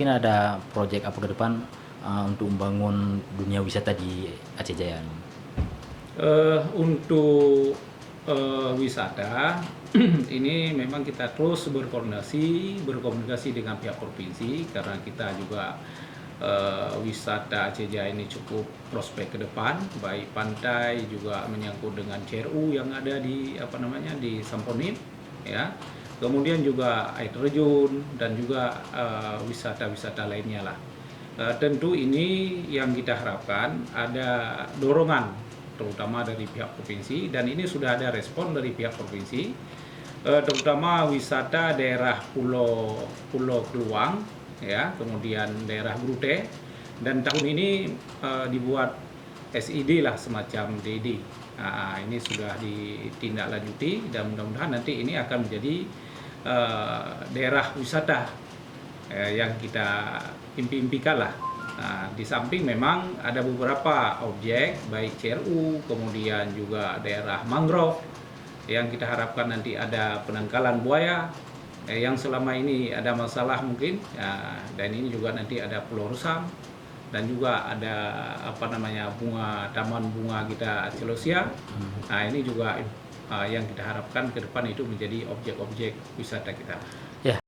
Mungkin ada proyek apa ke depan untuk membangun dunia wisata di Aceh Jaya? Untuk wisata ini memang kita terus berkomunikasi dengan pihak provinsi karena kita juga wisata Aceh Jaya ini cukup prospek ke depan, baik pantai juga menyangkut dengan CRU yang ada di Samponit, ya. Kemudian juga air terjun dan juga wisata-wisata lainnya lah. Tentu ini yang kita harapkan ada dorongan terutama dari pihak provinsi, dan ini sudah ada respon dari pihak provinsi, terutama wisata daerah Pulau Keluang, ya, kemudian daerah Brute, dan tahun ini dibuat SID lah, semacam DD. Nah, ini sudah ditindaklanjuti dan mudah-mudahan nanti ini akan menjadi daerah wisata yang kita impikan lah. Nah, di samping memang ada beberapa objek baik CRU, kemudian juga daerah mangrove yang kita harapkan nanti ada penangkalan buaya yang selama ini ada masalah mungkin ya, dan ini juga nanti ada Pulau Rusam dan juga ada taman bunga kita Celosia. Nah, ini juga yang kita harapkan ke depan itu menjadi objek-objek wisata kita. Ya.